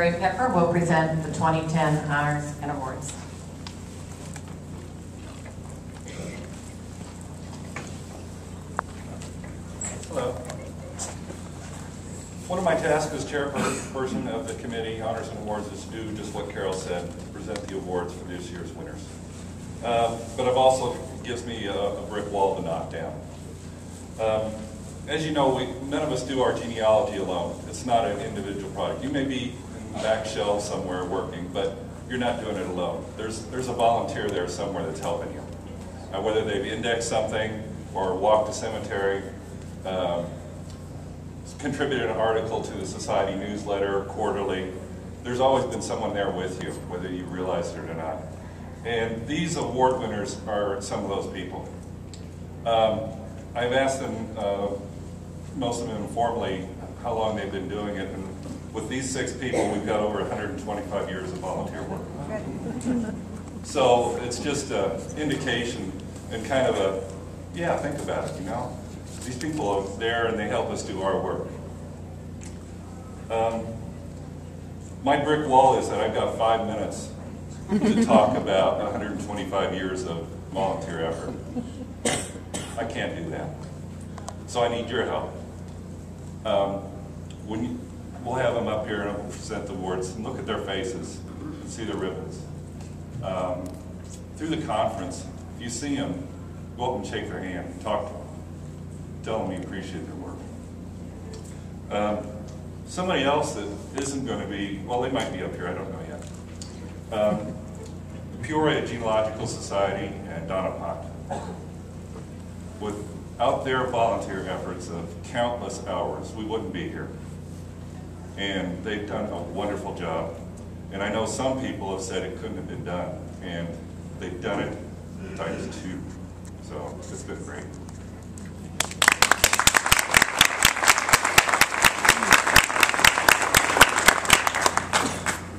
Cheri Pepper will present the 2010 Honors and Awards. Hello. One of my tasks as chairperson of the committee, Honors and Awards, is to do just what Carol said, present the awards for this year's winners. But it also gives me a brick wall to knock down. As you know, none of us do our genealogy alone. It's not an individual product. You may be in the back shelf somewhere working, but you're not doing it alone. There's a volunteer there somewhere that's helping you. Whether they've indexed something or walked a cemetery, contributed an article to the society newsletter quarterly, there's always been someone there with you, whether you realize it or not. And these award winners are some of those people. I've asked them, most of them informally, how long they've been doing it, and with these 6 people, we've got over 125 years of volunteer work. So it's just an indication and kind of a, yeah, think about it, you know? These people are there and they help us do our work. My brick wall is that I've got 5 minutes to talk about 125 years of volunteer effort. I can't do that. So I need your help. We'll have them up here and we'll present the awards and look at their faces and see the ribbons. Through the conference, if you see them, go up and shake their hand and talk to them. Tell them you appreciate their work. Somebody else that isn't going to be, well, they might be up here, I don't know yet. The Peoria Genealogical Society and Donna Pont. Without their volunteer efforts of countless hours, we wouldn't be here. And they've done a wonderful job. And I know some people have said it couldn't have been done, and they've done it times 2. So it's been great.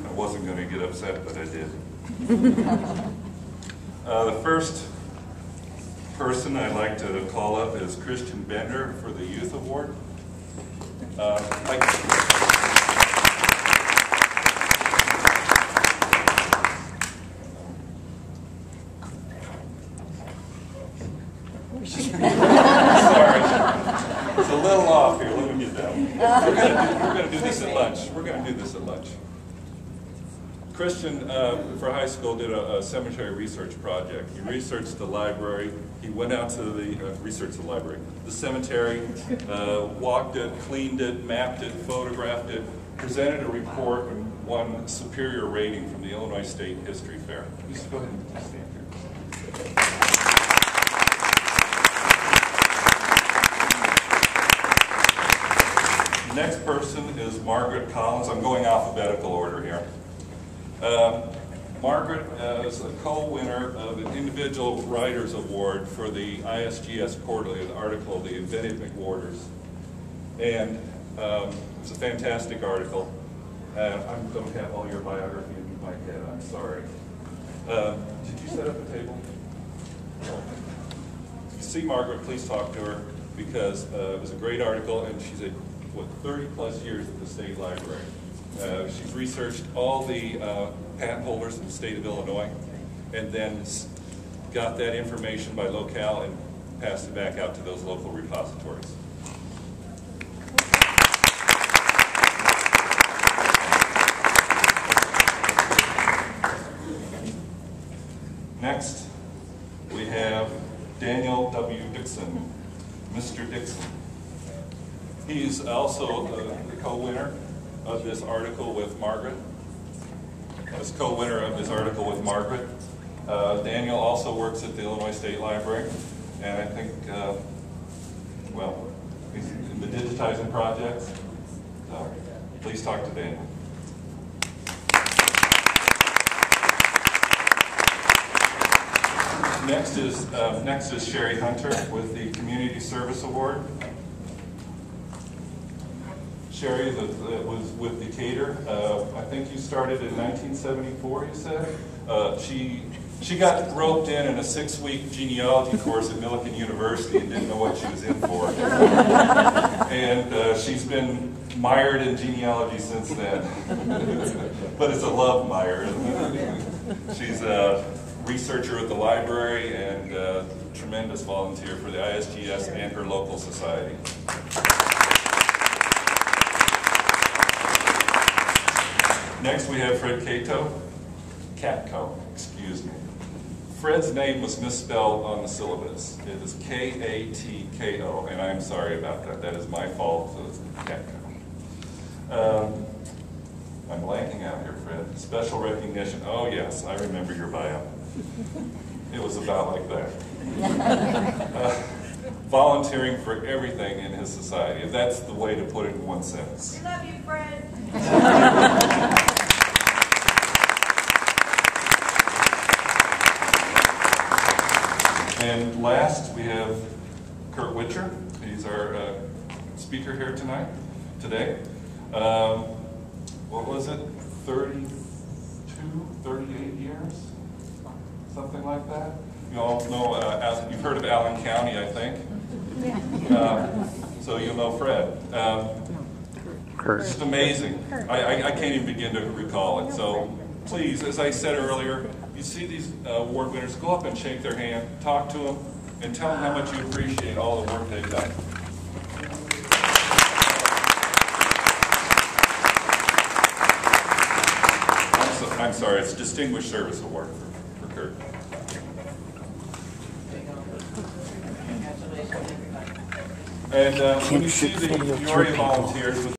I wasn't going to get upset, but I did. The first person I'd like to call up is Christian Bender for the Youth Award. Sorry, it's a little off here. Let me get down. We're going to do this at lunch. We're going to do this at lunch. Christian, for high school, did a cemetery research project. He researched the library. He went out to the the cemetery, walked it, cleaned it, mapped it, photographed it, presented a report, and won superior rating from the Illinois State History Fair. Just go ahead and stand here. The next person is Margaret Collins. I'm going alphabetical order here. Margaret is a co-winner of an Individual Writers Award for the ISGS Quarterly, the article, The Inventive McWhorters. And it's a fantastic article. I don't have all your biography in my head, I'm sorry. Did you set up a table? If you see Margaret, please talk to her, because it was a great article, and she's 30 plus years at the State Library. She's researched all the patent holders in the state of Illinois, and then got that information by locale and passed it back out to those local repositories. Next, we have Daniel W. Dixon, Mr. Dixon. He's also the co-winner of this article with Margaret. As co-winner of this article with Margaret. Daniel also works at the Illinois State Library, and I think, well, he's in the digitizing projects. So please talk to Daniel. Next is Cheri Hunter with the Community Service Award. Cheri was with Decatur. I think you started in 1974, you said? She got roped in a 6-week genealogy course at Millikan University and didn't know what she was in for. And she's been mired in genealogy since then. But it's a love mire. She's a researcher at the library and a tremendous volunteer for the ISGS and her local society. Next we have Fred Katko, excuse me. Fred's name was misspelled on the syllabus. It is Katko, and I'm sorry about that. That is my fault, so it's Katko. I'm blanking out here, Fred. Special recognition. Oh yes, I remember your bio. It was about like that. Volunteering for everything in his society. If that's the way to put it in one sentence. We love you, Fred. And last, we have Kurt Witcher. He's our speaker here today. What was it? 32, 38 years? Something like that? You all know, you've heard of Allen County, I think. So you'll know Fred. It's just amazing. I can't even begin to recall it. So please, as I said earlier, you see these award winners, go up and shake their hand, talk to them, and tell them how much you appreciate all the work they've done. I'm sorry, it's Distinguished Service Award for Kurt. Congratulations, everybody. And when you see the Peoria volunteers with